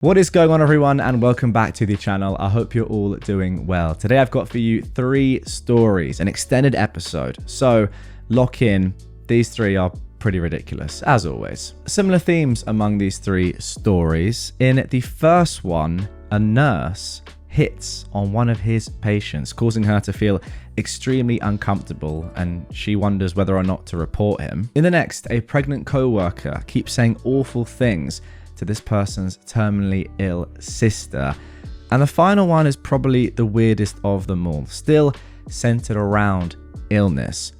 What is going on, everyone, and welcome back to the channel. I hope you're all doing well. Today I've got for you 3 stories, an extended episode. So lock in. These 3 are pretty ridiculous, as always. Similar themes among these 3 stories. In the first one, a nurse hits on one of his patients, causing her to feel extremely uncomfortable, and she wonders whether or not to report him. In the next, a pregnant co-worker keeps saying awful things to this person's terminally ill sister. And the final one is probably the weirdest of them all, still centered around illness.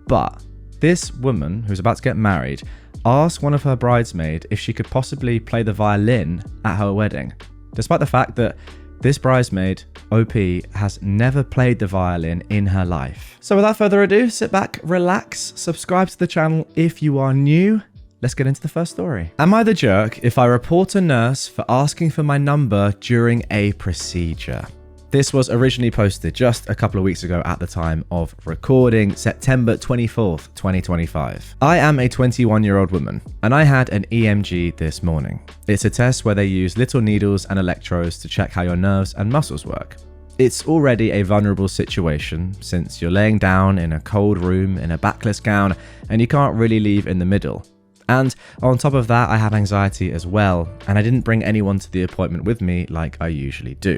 But this woman, who's about to get married, asked one of her bridesmaids if she could possibly play the violin at her wedding, despite the fact that this bridesmaid, OP, has never played the violin in her life. So without further ado, sit back, relax, subscribe to the channel if you are new. Let's get into the first story. Am I the jerk if I report a nurse for asking for my number during a procedure? This was originally posted just a couple of weeks ago at the time of recording, September 24th, 2025. I am a 21-year-old woman, and I had an EMG this morning. It's a test where they use little needles and electrodes to check how your nerves and muscles work. It's already a vulnerable situation since you're laying down in a cold room in a backless gown and you can't really leave in the middle. And on top of that, I have anxiety as well, and I didn't bring anyone to the appointment with me like I usually do.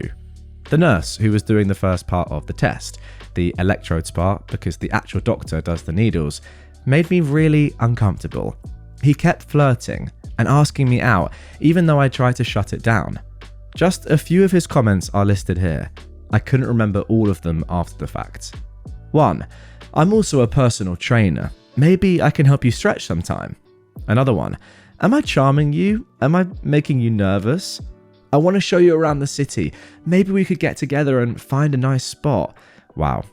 The nurse who was doing the first part of the test, the electrodes part, because the actual doctor does the needles, made me really uncomfortable. He kept flirting and asking me out, even though I tried to shut it down. Just a few of his comments are listed here. I couldn't remember all of them after the fact. 1. I'm also a personal trainer. Maybe I can help you stretch sometime. Another one. Am I charming you? Am I making you nervous? I want to show you around the city. Maybe we could get together and find a nice spot. Wow.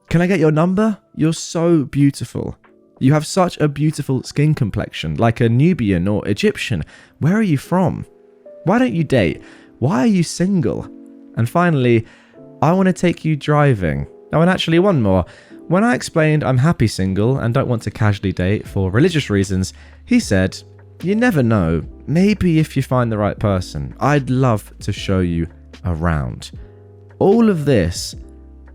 Can I get your number? You're so beautiful. You have such a beautiful skin complexion, like a Nubian or Egyptian. Where are you from? Why don't you date? Why are you single? And finally, I want to take you driving. Oh, and actually one more. When I explained I'm happy single and don't want to casually date for religious reasons, he said, "You never know, maybe if you find the right person, I'd love to show you around." All of this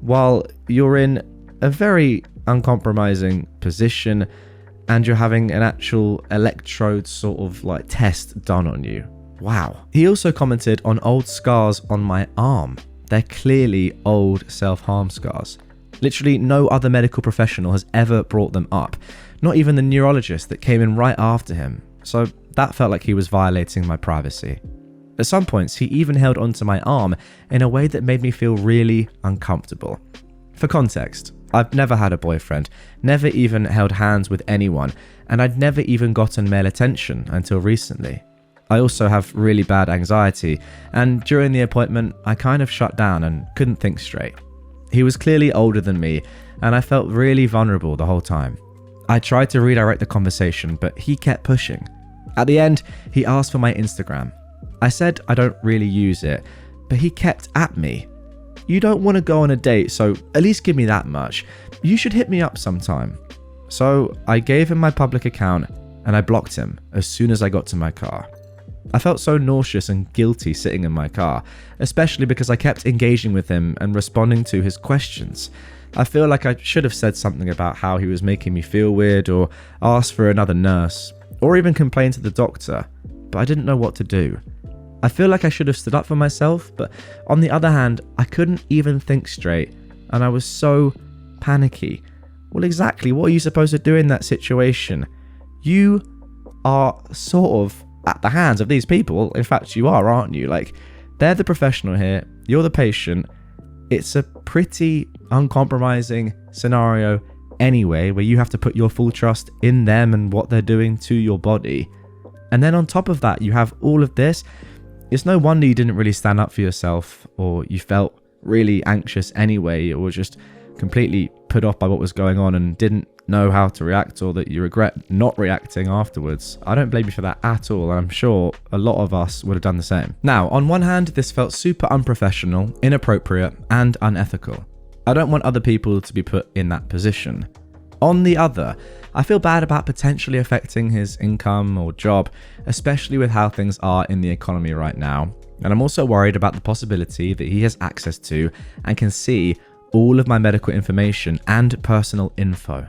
while you're in a very uncompromising position and you're having an actual electrode sort of like test done on you. Wow. He also commented on old scars on my arm. They're clearly old self-harm scars. Literally no other medical professional has ever brought them up, not even the neurologist that came in right after him, so that felt like he was violating my privacy. At some points, he even held onto my arm in a way that made me feel really uncomfortable. For context, I've never had a boyfriend, never even held hands with anyone, and I'd never even gotten male attention until recently. I also have really bad anxiety, and during the appointment, I kind of shut down and couldn't think straight. He was clearly older than me, and I felt really vulnerable the whole time. I tried to redirect the conversation, but he kept pushing. At the end, he asked for my Instagram. I said I don't really use it, but he kept at me. "You don't want to go on a date, so at least give me that much. You should hit me up sometime." So I gave him my public account, and I blocked him as soon as I got to my car. I felt so nauseous and guilty sitting in my car, especially because I kept engaging with him and responding to his questions. I feel like I should have said something about how he was making me feel weird, or asked for another nurse, or even complained to the doctor, but I didn't know what to do. I feel like I should have stood up for myself, but on the other hand, I couldn't even think straight, and I was so panicky. Well, exactly, what are you supposed to do in that situation? You are sort of at the hands of these people. In fact, you are, aren't you? Like, they're the professional here, you're the patient. It's a pretty uncompromising scenario anyway, where you have to put your full trust in them and what they're doing to your body. And then on top of that, you have all of this. It's no wonder you didn't really stand up for yourself, or you felt really anxious anyway, or just completely put off by what was going on and didn't know how to react, or that you regret not reacting afterwards. I don't blame you for that at all, and I'm sure a lot of us would have done the same. Now, on one hand, this felt super unprofessional, inappropriate, and unethical. I don't want other people to be put in that position. On the other, I feel bad about potentially affecting his income or job, especially with how things are in the economy right now. And I'm also worried about the possibility that he has access to and can see all of my medical information and personal info.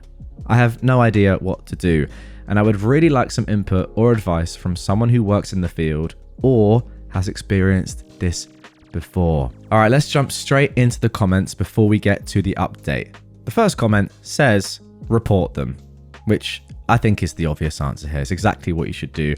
I have no idea what to do, and I would really like some input or advice from someone who works in the field or has experienced this before. All right, let's jump straight into the comments before we get to the update. The first comment says, report them, which I think is the obvious answer here. It's exactly what you should do.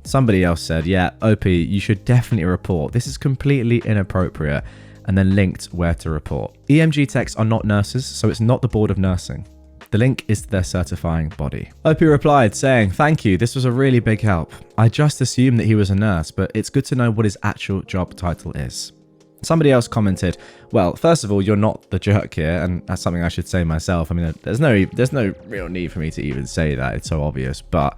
Somebody else said, yeah, OP, you should definitely report. This is completely inappropriate, and then linked where to report. EMG techs are not nurses, so it's not the Board of Nursing. The link is to their certifying body. OP replied saying, thank you, this was a really big help. I just assumed that he was a nurse, but it's good to know what his actual job title is. Somebody else commented, well, first of all, you're not the jerk here, and that's something I should say myself. I mean, there's no real need for me to even say that, it's so obvious, but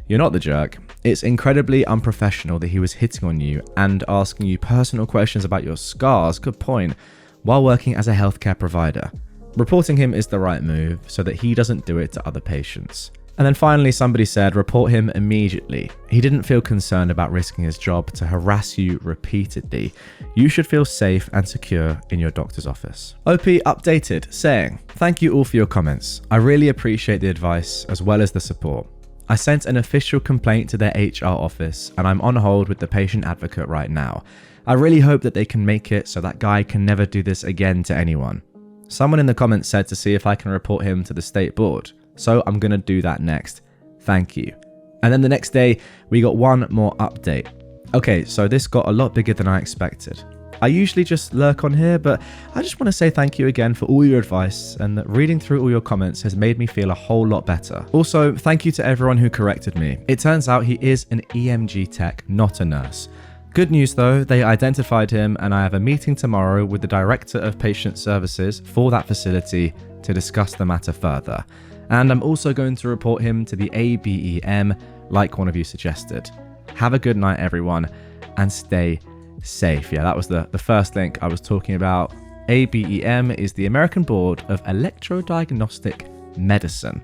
you're not the jerk. It's incredibly unprofessional that he was hitting on you and asking you personal questions about your scars, good point, while working as a healthcare provider. Reporting him is the right move so that he doesn't do it to other patients. And then finally, somebody said, report him immediately. He didn't feel concerned about risking his job to harass you repeatedly. You should feel safe and secure in your doctor's office. OP updated, saying, thank you all for your comments. I really appreciate the advice as well as the support. I sent an official complaint to their HR office and I'm on hold with the patient advocate right now. I really hope that they can make it so that guy can never do this again to anyone. Someone in the comments said to see if I can report him to the state board. So I'm going to do that next. Thank you. And then the next day, we got one more update. Okay, so this got a lot bigger than I expected. I usually just lurk on here, but I just want to say thank you again for all your advice, and that reading through all your comments has made me feel a whole lot better. Also, thank you to everyone who corrected me. It turns out he is an EMG tech, not a nurse. Good news though, they identified him and I have a meeting tomorrow with the Director of Patient Services for that facility to discuss the matter further. And I'm also going to report him to the ABEM like one of you suggested. Have a good night everyone and stay safe. Yeah, that was the first link I was talking about. ABEM is the American Board of Electrodiagnostic Medicine.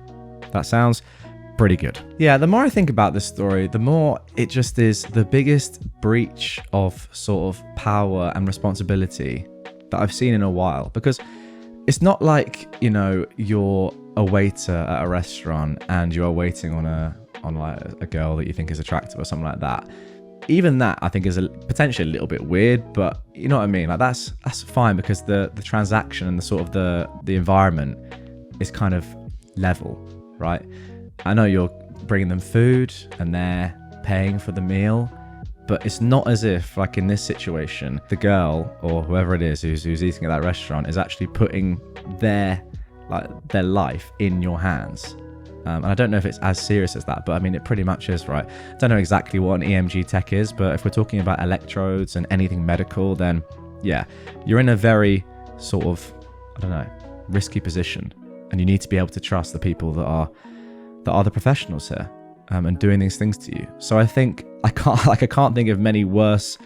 That sounds pretty good. Yeah, the more I think about this story, the more it just is the biggest breach of sort of power and responsibility that I've seen in a while. Because it's not like, you know, you're a waiter at a restaurant and you're waiting on a girl that you think is attractive or something like that. Even that I think is potentially a little bit weird, but you know what I mean? Like that's fine because the transaction and the sort of the environment is kind of level, right? I know you're bringing them food and they're paying for the meal, but it's not as if, like in this situation, the girl or whoever it is who's eating at that restaurant is actually putting their life in your hands. And I don't know if it's as serious as that, but I mean, it pretty much is, right? I don't know exactly what an EMG tech is, but if we're talking about electrodes and anything medical, then yeah, you're in a very sort of, I don't know, risky position. And you need to be able to trust the people that are the professionals here and doing these things to you. So I think I can't think of many worse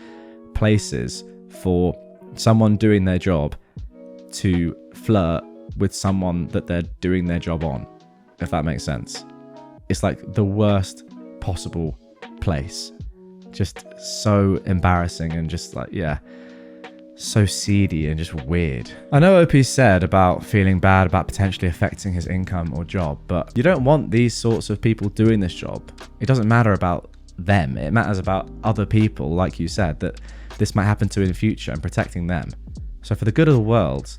places for someone doing their job to flirt with someone that they're doing their job on, if that makes sense. It's like the worst possible place. Just so embarrassing and just like, yeah, so seedy and just weird. I know OP said about feeling bad about potentially affecting his income or job, but you don't want these sorts of people doing this job. It doesn't matter about them. It matters about other people, like you said, that this might happen to in the future and protecting them. So for the good of the world,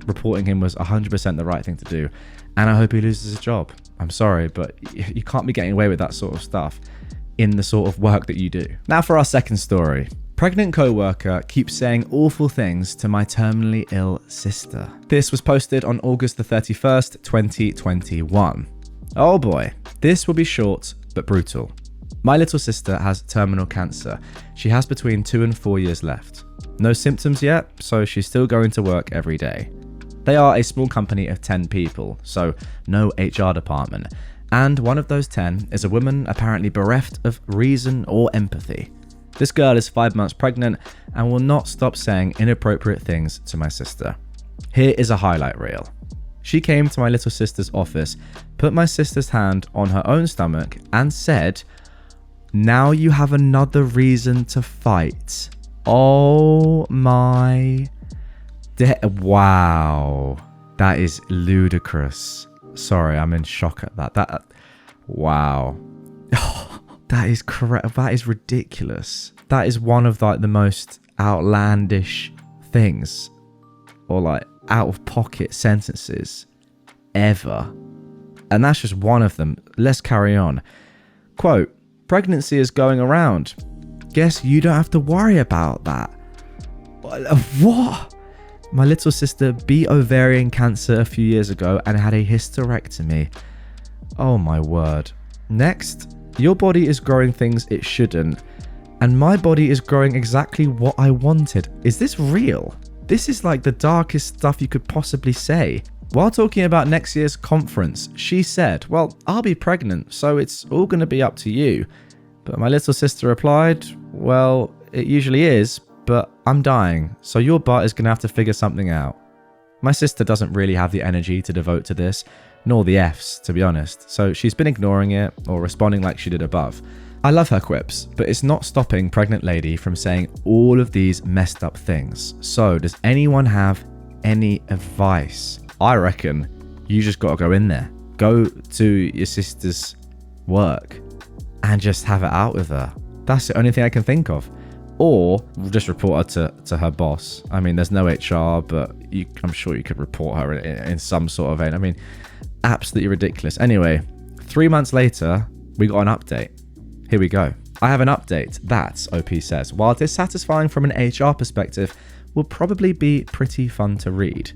reporting him was 100% the right thing to do. And I hope he loses his job. I'm sorry, but you can't be getting away with that sort of stuff in the sort of work that you do. Now for our second story. Pregnant co-worker keeps saying awful things to my terminally ill sister. This was posted on August the 31st, 2021. Oh boy, this will be short but brutal. My little sister has terminal cancer. She has between 2 and 4 years left. No symptoms yet, so she's still going to work every day. They are a small company of 10 people, so no HR department. And one of those 10 is a woman apparently bereft of reason or empathy. This girl is 5 months pregnant and will not stop saying inappropriate things to my sister. Here is a highlight reel. She came to my little sister's office, put my sister's hand on her own stomach and said, "Now you have another reason to fight." Oh my... Wow. That is ludicrous. Sorry, I'm in shock at that. Wow. That is correct. That is ridiculous. That is one of like the most outlandish things, or like out of pocket sentences ever. And that's just one of them. Let's carry on. Quote, pregnancy is going around. Guess you don't have to worry about that. What? My little sister beat ovarian cancer a few years ago and had a hysterectomy. Oh my word. Next, your body is growing things it shouldn't, and my body is growing exactly what I wanted. Is this real? This is like the darkest stuff you could possibly say. While talking about next year's conference, she said, well, I'll be pregnant, so it's all going to be up to you. But my little sister replied, well, it usually is, but I'm dying, so your butt is going to have to figure something out. My sister doesn't really have the energy to devote to this, nor the Fs, to be honest, so she's been ignoring it or responding like she did above. I love her quips, but it's not stopping pregnant lady from saying all of these messed up things. So does anyone have any advice? I reckon you just got to go in there. Go to your sister's work and just have it out with her. That's the only thing I can think of. Or just report her to her boss. I mean, there's no HR, but I'm sure you could report her in some sort of vein. I mean, absolutely ridiculous. Anyway, 3 months later, we got an update. Here we go. I have an update that, OP says, while dissatisfying from an HR perspective, will probably be pretty fun to read.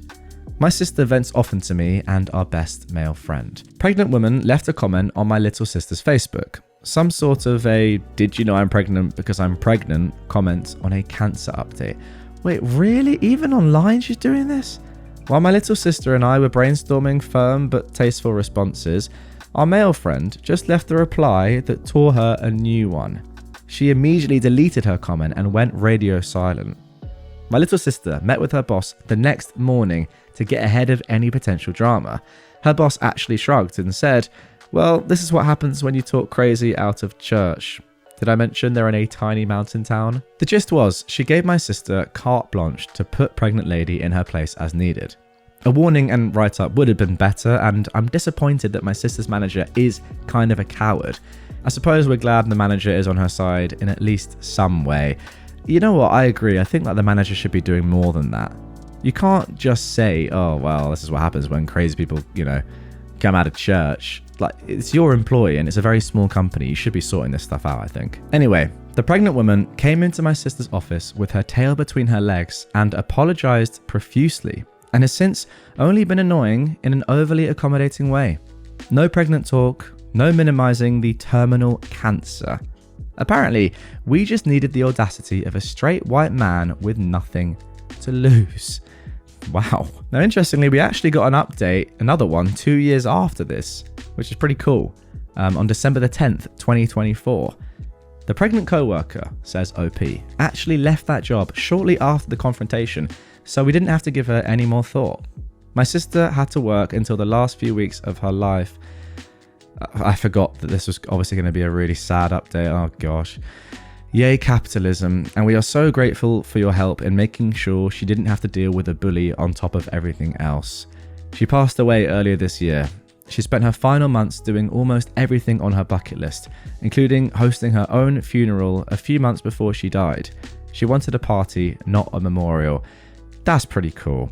My sister vents often to me and our best male friend. Pregnant woman left a comment on my little sister's Facebook. Some sort of a, did you know I'm pregnant because I'm pregnant, comment on a cancer update. Wait, really? Even online she's doing this? While my little sister and I were brainstorming firm but tasteful responses, our male friend just left a reply that tore her a new one. She immediately deleted her comment and went radio silent. My little sister met with her boss the next morning to get ahead of any potential drama. Her boss actually shrugged and said, well, this is what happens when you talk crazy out of church. Did I mention they're in a tiny mountain town? The gist was, she gave my sister carte blanche to put pregnant lady in her place as needed. A warning and write-up would have been better, and I'm disappointed that my sister's manager is kind of a coward. I suppose we're glad the manager is on her side in at least some way. You know what, I agree. I think that the manager should be doing more than that. You can't just say, oh, well, this is what happens when crazy people, come out of church. Like, it's your employee and it's a very small company. You should be sorting this stuff out, I think. Anyway, the pregnant woman came into my sister's office with her tail between her legs and apologized profusely, and has since only been annoying in an overly accommodating way. No pregnant talk, no minimizing the terminal cancer. Apparently, we just needed the audacity of a straight white man with nothing to lose. Wow. Now, interestingly, we actually got an update, another one, 2 years after this, which is pretty cool, on December the 10th, 2024. The pregnant co-worker, says OP, actually left that job shortly after the confrontation, so we didn't have to give her any more thought. My sister had to work until the last few weeks of her life. I forgot that this was obviously going to be a really sad update. Oh gosh. Yay capitalism, and we are so grateful for your help in making sure she didn't have to deal with a bully on top of everything else. She passed away earlier this year. She spent her final months doing almost everything on her bucket list, including hosting her own funeral a few months before she died. She wanted a party, not a memorial. That's pretty cool.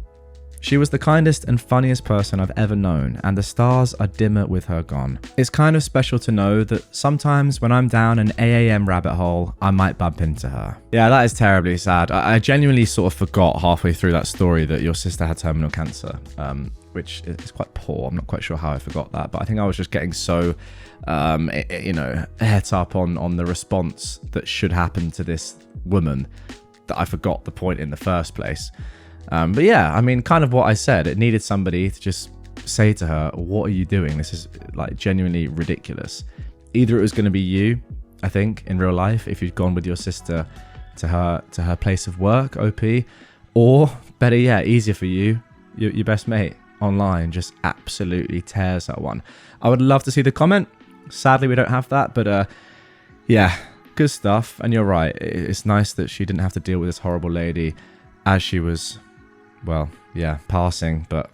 She was the kindest and funniest person I've ever known, and the stars are dimmer with her gone. It's kind of special to know that sometimes when I'm down an AAM rabbit hole, I might bump into her. Yeah, that is terribly sad. I genuinely sort of forgot halfway through that story that your sister had terminal cancer, which is quite poor. I'm not quite sure how I forgot that, but I think I was just getting so, het up on the response that should happen to this woman that I forgot the point in the first place. But yeah, I mean, kind of what I said, it needed somebody to just say to her, what are you doing? This is like genuinely ridiculous. Either it was going to be you, I think, in real life, if you'd gone with your sister to her place of work, OP, or better yet, easier for you, your best mate online just absolutely tears that one. I would love to see the comment. Sadly, we don't have that, but yeah, good stuff. And you're right, it's nice that she didn't have to deal with this horrible lady as she was, well, yeah, passing, but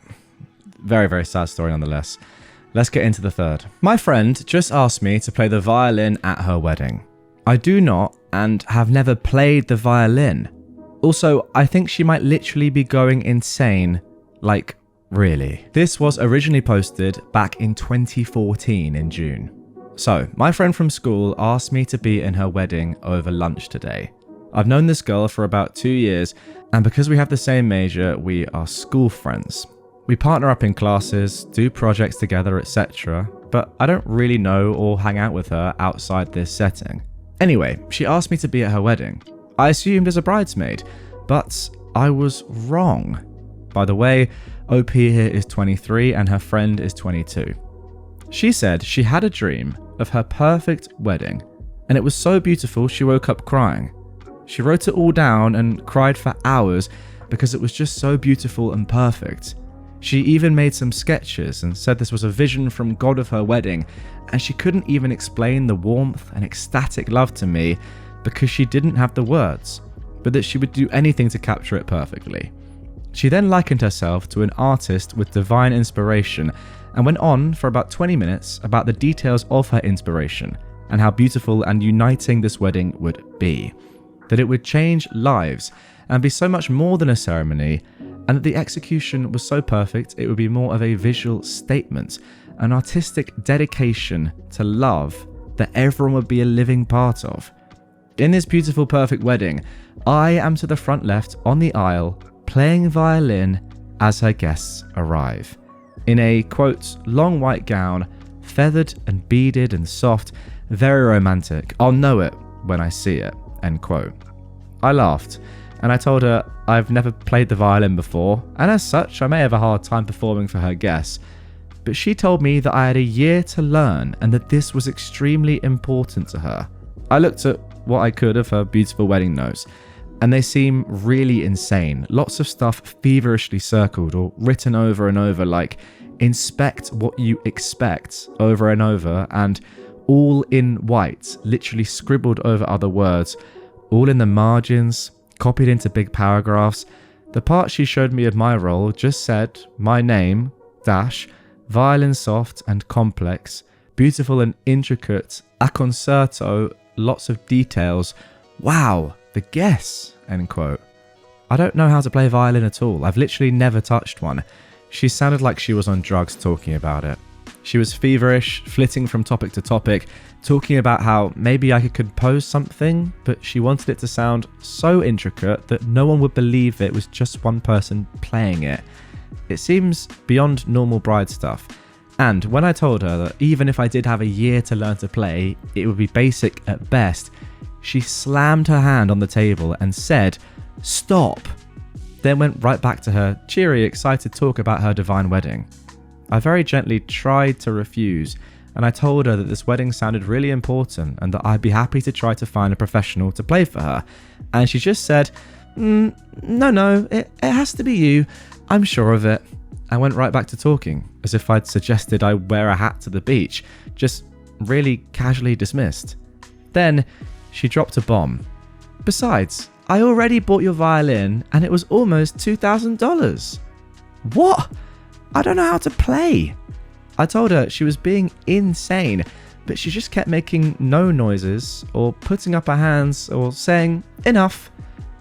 very, very sad story nonetheless. Let's get into the third. My friend just asked me to play the violin at her wedding. I do not and have never played the violin. Also, I think she might literally be going insane. Like, really. This was originally posted back in 2014 in June. So, my friend from school asked me to be in her wedding over lunch today. I've known this girl for about 2 years, and because we have the same major, we are school friends. We partner up in classes, do projects together, etc., but I don't really know or hang out with her outside this setting. Anyway, she asked me to be at her wedding. I assumed as a bridesmaid, but I was wrong. By the way, OP here is 23 and her friend is 22. She said she had a dream of her perfect wedding, and it was so beautiful she woke up crying. She wrote it all down and cried for hours because it was just so beautiful and perfect. She even made some sketches and said this was a vision from God of her wedding, and she couldn't even explain the warmth and ecstatic love to me because she didn't have the words, but that she would do anything to capture it perfectly. She then likened herself to an artist with divine inspiration and went on for about 20 minutes about the details of her inspiration and how beautiful and uniting this wedding would be. That it would change lives and be so much more than a ceremony, and that the execution was so perfect it would be more of a visual statement, an artistic dedication to love that everyone would be a living part of. In this beautiful perfect wedding, I am to the front left on the aisle playing violin as her guests arrive. In a, quote, long white gown, feathered and beaded and soft, very romantic. I'll know it when I see it, end quote. I laughed, and I told her I've never played the violin before, and as such I may have a hard time performing for her guests. But she told me that I had a year to learn and that this was extremely important to her. I looked at what I could of her beautiful wedding notes, and they seem really insane. Lots of stuff feverishly circled or written over and over, like inspect what you expect over and over, and all in white, literally scribbled over other words, all in the margins, copied into big paragraphs. The part she showed me of my role just said my name, dash, violin soft and complex, beautiful and intricate, a concerto, lots of details. Wow, the guess, end quote. I don't know how to play violin at all. I've literally never touched one. She sounded like she was on drugs talking about it. She was feverish, flitting from topic to topic, talking about how maybe I could compose something, but she wanted it to sound so intricate that no one would believe it was just one person playing it. It seems beyond normal bride stuff. And when I told her that even if I did have a year to learn to play, it would be basic at best, she slammed her hand on the table and said, "Stop," then went right back to her cheery, excited talk about her divine wedding. I very gently tried to refuse, and I told her that this wedding sounded really important and that I'd be happy to try to find a professional to play for her. And she just said, no, it has to be you. I'm sure of it. I went right back to talking, as if I'd suggested I wear a hat to the beach, just really casually dismissed. Then she dropped a bomb. "Besides, I already bought your violin and it was almost $2,000. What? I don't know how to play." I told her she was being insane, but she just kept making no noises or putting up her hands or saying, "Enough."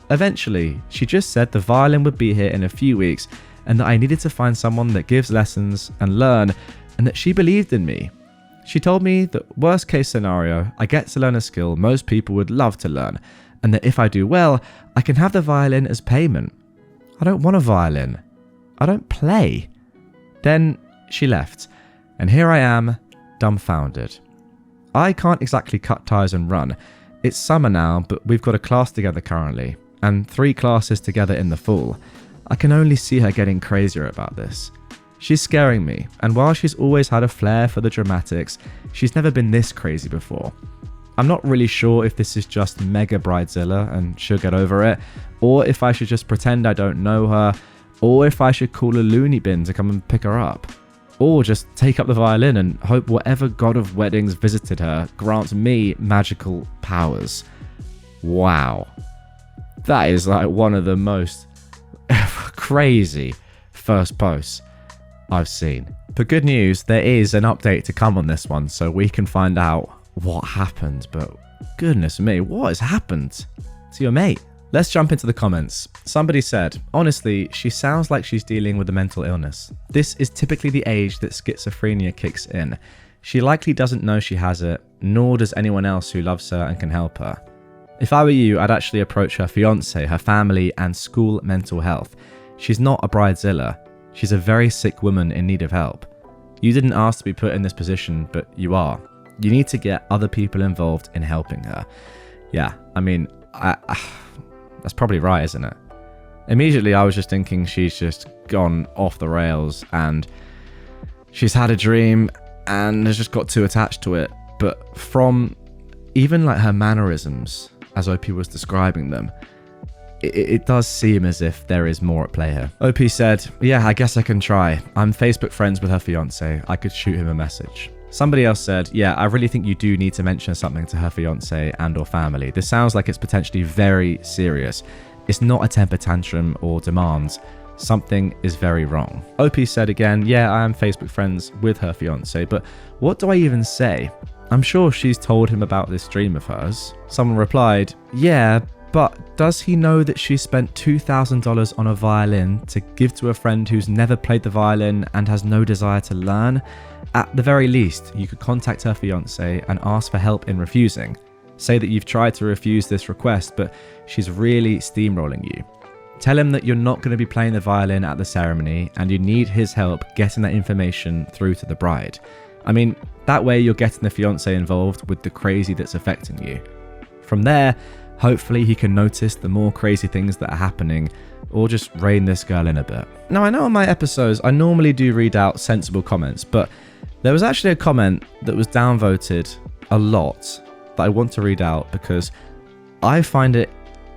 Eventually, she just said the violin would be here in a few weeks and that I needed to find someone that gives lessons and learn, and that she believed in me. She told me that worst case scenario, I get to learn a skill most people would love to learn, and that if I do well, I can have the violin as payment. I don't want a violin. I don't play. Then she left, and here I am, dumbfounded. I can't exactly cut ties and run. It's summer now, but we've got a class together currently, and 3 classes together in the fall. I can only see her getting crazier about this. She's scaring me, and while she's always had a flair for the dramatics, she's never been this crazy before. I'm not really sure if this is just mega bridezilla and she'll get over it, or if I should just pretend I don't know her, or if I should call a loony bin to come and pick her up. or just take up the violin and hope whatever god of weddings visited her grants me magical powers. Wow. That is like one of the most crazy first posts I've seen. But good news, there is an update to come on this one, so we can find out what happened. But goodness me, what has happened to your mate? Let's jump into the comments. Somebody said, honestly, she sounds like she's dealing with a mental illness. This is typically the age that schizophrenia kicks in. She likely doesn't know she has it, nor does anyone else who loves her and can help her. If I were you, I'd actually approach her fiance, her family, and school mental health. She's not a bridezilla. She's a very sick woman in need of help. You didn't ask to be put in this position, but you are. You need to get other people involved in helping her. Yeah, I mean, that's probably right, isn't it? Immediately, I was just thinking she's just gone off the rails and she's had a dream and has just got too attached to it. But from even like her mannerisms, as OP was describing them, it does seem as if there is more at play here. OP said, yeah, I guess I can try. I'm Facebook friends with her fiance. I could shoot him a message. Somebody else said, yeah, I really think you do need to mention something to her fiance and or family. This sounds like it's potentially very serious. It's not a temper tantrum or demands. Something is very wrong. OP said again, yeah, I am Facebook friends with her fiance, but what do I even say? I'm sure she's told him about this dream of hers. Someone replied, yeah, but does he know that she spent $2,000 on a violin to give to a friend who's never played the violin and has no desire to learn? At the very least, you could contact her fiance and ask for help in refusing. Say that you've tried to refuse this request, but she's really steamrolling you. Tell him that you're not going to be playing the violin at the ceremony and you need his help getting that information through to the bride. I mean, that way you're getting the fiance involved with the crazy that's affecting you. From there, hopefully he can notice the more crazy things that are happening or just rein this girl in a bit. Now, I know on my episodes, I normally do read out sensible comments, but there was actually a comment that was downvoted a lot that I want to read out because I find it,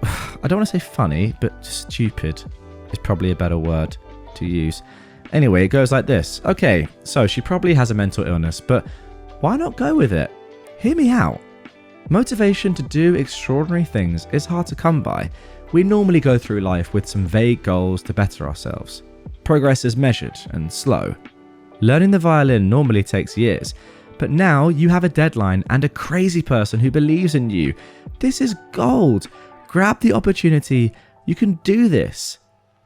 I don't want to say funny, but stupid is probably a better word to use. Anyway, it goes like this. Okay, so she probably has a mental illness, but why not go with it? Hear me out. Motivation to do extraordinary things is hard to come by. We normally go through life with some vague goals to better ourselves. Progress is measured and slow. Learning the violin normally takes years, but now you have a deadline and a crazy person who believes in you. This is gold. Grab the opportunity. You can do this.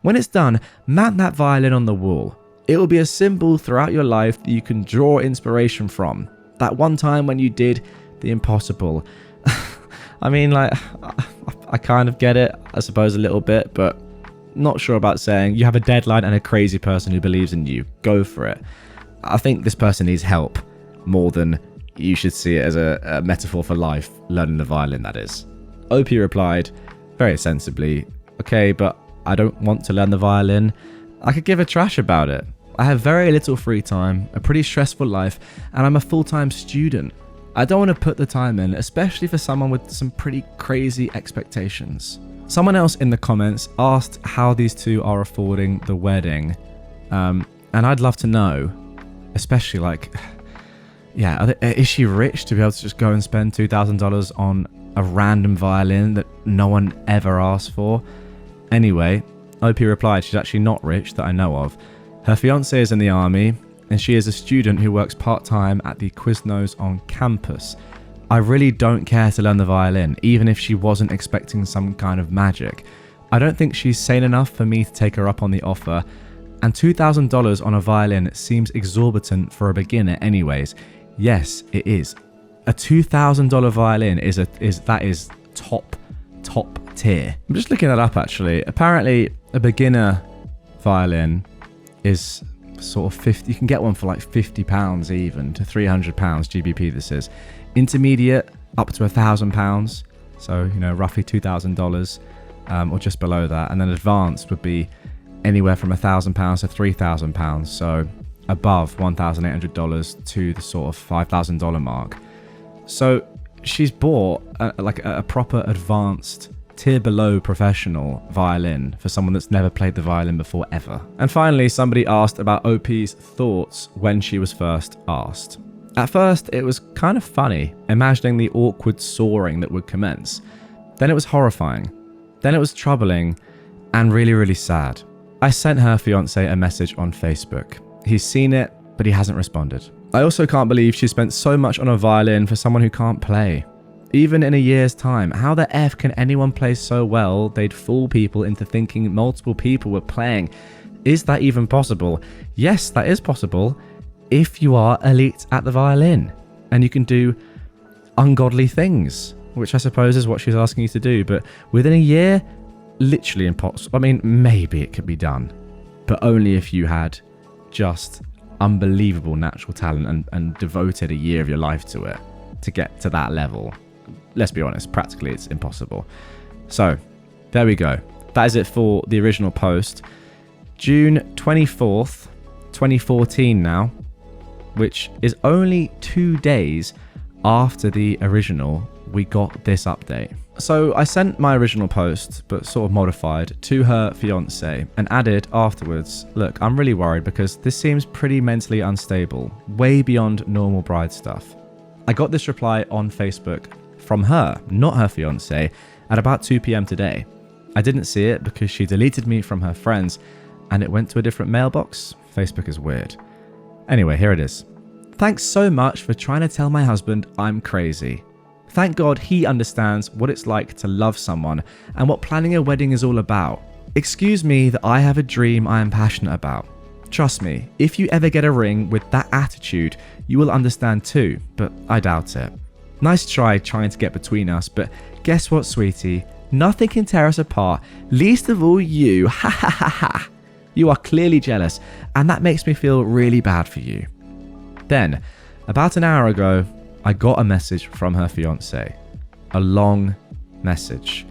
When it's done, mount that violin on the wall. It will be a symbol throughout your life that you can draw inspiration from. That one time when you did the impossible. I mean, like, I kind of get it, I suppose a little bit, but not sure about saying you have a deadline and a crazy person who believes in you. Go for it. I think this person needs help more than you should see it as a metaphor for life, learning the violin, that is. OP replied, very sensibly, okay, but I don't want to learn the violin. I could give a trash about it. I have very little free time, a pretty stressful life, and I'm a full-time student. I don't want to put the time in, especially for someone with some pretty crazy expectations. Someone else in the comments asked how these two are affording the wedding. And I'd love to know, especially like, yeah, is she rich to be able to just go and spend $2,000 on a random violin that no one ever asked for? Anyway, OP replied she's actually not rich that I know of. Her fiance is in the army, and she is a student who works part-time at the Quiznos on campus. I really don't care to learn the violin, even if she wasn't expecting some kind of magic. I don't think she's sane enough for me to take her up on the offer, and $2,000 on a violin seems exorbitant for a beginner anyways. Yes, it is. A $2,000 violin is top tier. I'm just looking that up actually. Apparently, a beginner violin is sort of 50, you can get one for like £50 even to £300 GBP this is. Intermediate up to £1,000, so you know, roughly $2,000 or just below that, and then advanced would be anywhere from £1,000 to £3,000, so above $1,800 to the sort of $5,000 mark. So she's bought a proper advanced tier below professional violin for someone that's never played the violin before ever. And finally, somebody asked about OP's thoughts when she was first asked. At first, it was kind of funny, imagining the awkward soaring that would commence. Then it was horrifying. Then it was troubling and really, really sad. I sent her fiance a message on Facebook. He's seen it, but he hasn't responded. I also can't believe she spent so much on a violin for someone who can't play. Even in a year's time, how the F can anyone play so well they'd fool people into thinking multiple people were playing? Is that even possible? Yes, that is possible if you are elite at the violin and you can do ungodly things, which I suppose is what she's asking you to do. But within a year, literally impossible. I mean, maybe it could be done, but only if you had just unbelievable natural talent and devoted a year of your life to it to get to that level. Let's be honest, practically it's impossible. So there we go. That is it for the original post. June 24th, 2014 now, which is only 2 days after the original, we got this update. So I sent my original post, but sort of modified, to her fiance and added afterwards, look, I'm really worried because this seems pretty mentally unstable, way beyond normal bride stuff. I got this reply on Facebook from her, not her fiance, at about 2 p.m. today. I didn't see it because she deleted me from her friends and it went to a different mailbox. Facebook is weird. Anyway, here it is. Thanks so much for trying to tell my husband I'm crazy. Thank God he understands what it's like to love someone and what planning a wedding is all about. Excuse me that I have a dream I am passionate about. Trust me, if you ever get a ring with that attitude, you will understand too, but I doubt it. Nice trying to get between us, but guess what, sweetie? Nothing can tear us apart, least of all you. Ha ha ha ha. You are clearly jealous, and that makes me feel really bad for you. Then, about an hour ago, I got a message from her fiance. A long message.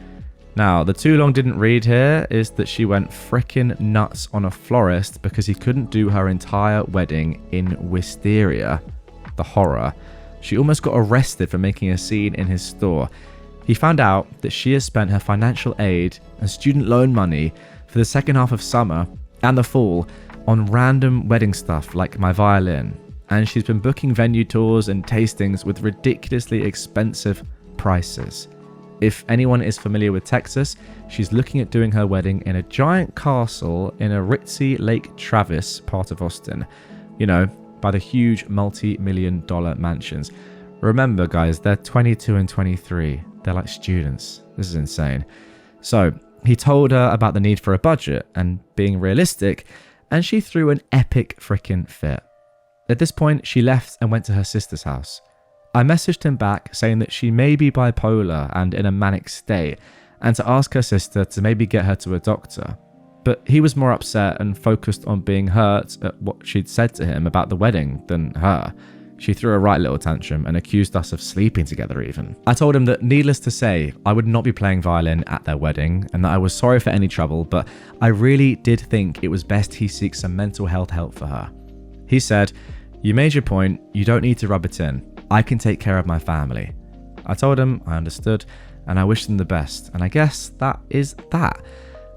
Now, the too long didn't read here is that she went frickin' nuts on a florist because he couldn't do her entire wedding in wisteria. The horror. She almost got arrested for making a scene in his store. He found out that she has spent her financial aid and student loan money for the second half of summer and the fall on random wedding stuff like my violin. And she's been booking venue tours and tastings with ridiculously expensive prices. If anyone is familiar with Texas, she's looking at doing her wedding in a giant castle in a ritzy Lake Travis part of Austin. You know, by the huge multi-million-dollar mansions. Remember, guys, they're 22 and 23. They're like students. This is insane. So he told her about the need for a budget and being realistic, and she threw an epic freaking fit. At this point, she left and went to her sister's house. I messaged him back saying that she may be bipolar and in a manic state, and to ask her sister to maybe get her to a doctor. But he was more upset and focused on being hurt at what she'd said to him about the wedding than her. She threw a right little tantrum and accused us of sleeping together even. I told him that, needless to say, I would not be playing violin at their wedding and that I was sorry for any trouble, but I really did think it was best he seek some mental health help for her. He said, "You made your point, you don't need to rub it in. I can take care of my family." I told him I understood and I wished them the best, and I guess that is that.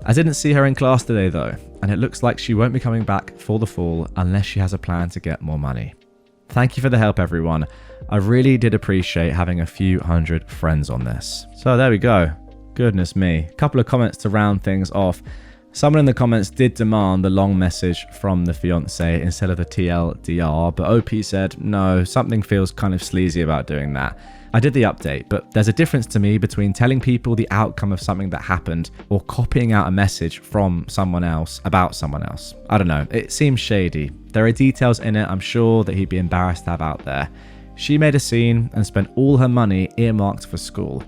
I didn't see her in class today though, and it looks like she won't be coming back for the fall unless she has a plan to get more money. Thank you for the help, everyone. I really did appreciate having a few hundred friends on this. So there we go. Goodness me. A couple of comments to round things off. Someone in the comments did demand the long message from the fiance instead of the TLDR, but OP said, no, something feels kind of sleazy about doing that. I did the update, but there's a difference to me between telling people the outcome of something that happened or copying out a message from someone else about someone else. I don't know, it seems shady. There are details in it I'm sure that he'd be embarrassed to have out there. She made a scene and spent all her money earmarked for school.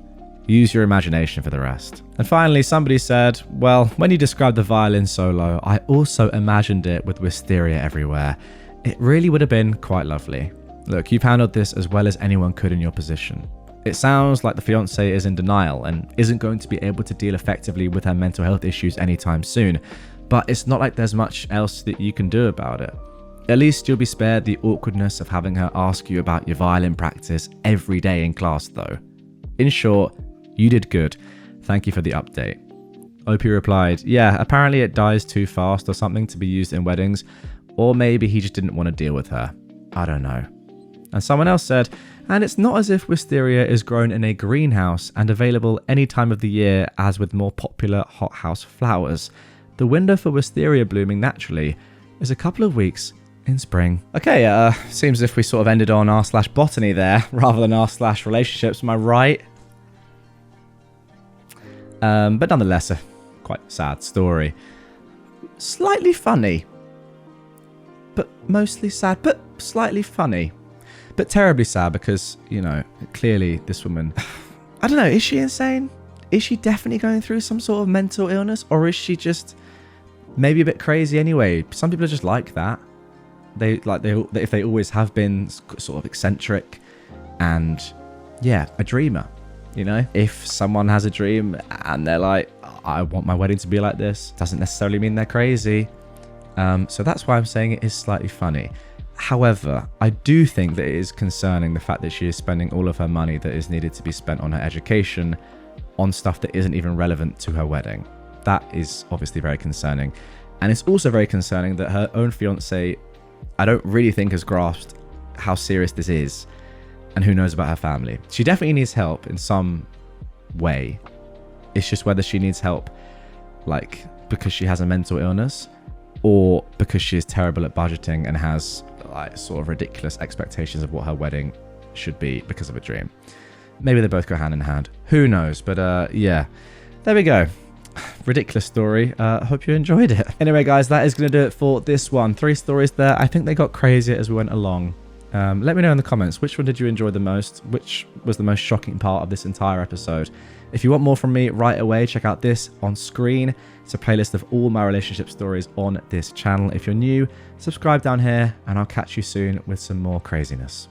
Use your imagination for the rest. And finally, somebody said, well, when you described the violin solo, I also imagined it with wisteria everywhere. It really would have been quite lovely. Look, you've handled this as well as anyone could in your position. It sounds like the fiancé is in denial and isn't going to be able to deal effectively with her mental health issues anytime soon, but it's not like there's much else that you can do about it. At least you'll be spared the awkwardness of having her ask you about your violin practice every day in class though. In short, you did good. Thank you for the update. OP replied, yeah, apparently it dies too fast or something to be used in weddings, or maybe he just didn't want to deal with her. I don't know. And someone else said, and it's not as if wisteria is grown in a greenhouse and available any time of the year as with more popular hothouse flowers. The window for wisteria blooming naturally is a couple of weeks in spring. Okay, seems as if we sort of ended on r/botany there rather than r/relationships. Am I right? But nonetheless, a quite sad story. Slightly funny. But mostly sad, but slightly funny. But terribly sad because, you know, clearly this woman... I don't know, is she insane? Is she definitely going through some sort of mental illness? Or is she just maybe a bit crazy anyway? Some people are just like that. If they always have been sort of eccentric and, yeah, a dreamer, you know? If someone has a dream and they're like, I want my wedding to be like this, doesn't necessarily mean they're crazy. So that's why I'm saying it is slightly funny. However, I do think that it is concerning the fact that she is spending all of her money that is needed to be spent on her education on stuff that isn't even relevant to her wedding. That is obviously very concerning. And it's also very concerning that her own fiance, I don't really think has grasped how serious this is and who knows about her family. She definitely needs help in some way. It's just whether she needs help like because she has a mental illness or because she is terrible at budgeting and has like sort of ridiculous expectations of what her wedding should be because of a dream. Maybe they both go hand in hand. Who knows? But yeah, there we go. Ridiculous story. Hope you enjoyed it. Anyway, guys, that is going to do it for this one. 3 stories there. I think they got crazier as we went along. Let me know in the comments, which one did you enjoy the most? Which was the most shocking part of this entire episode? If you want more from me right away, check out this on screen. It's a playlist of all my relationship stories on this channel. If you're new, subscribe down here and I'll catch you soon with some more craziness.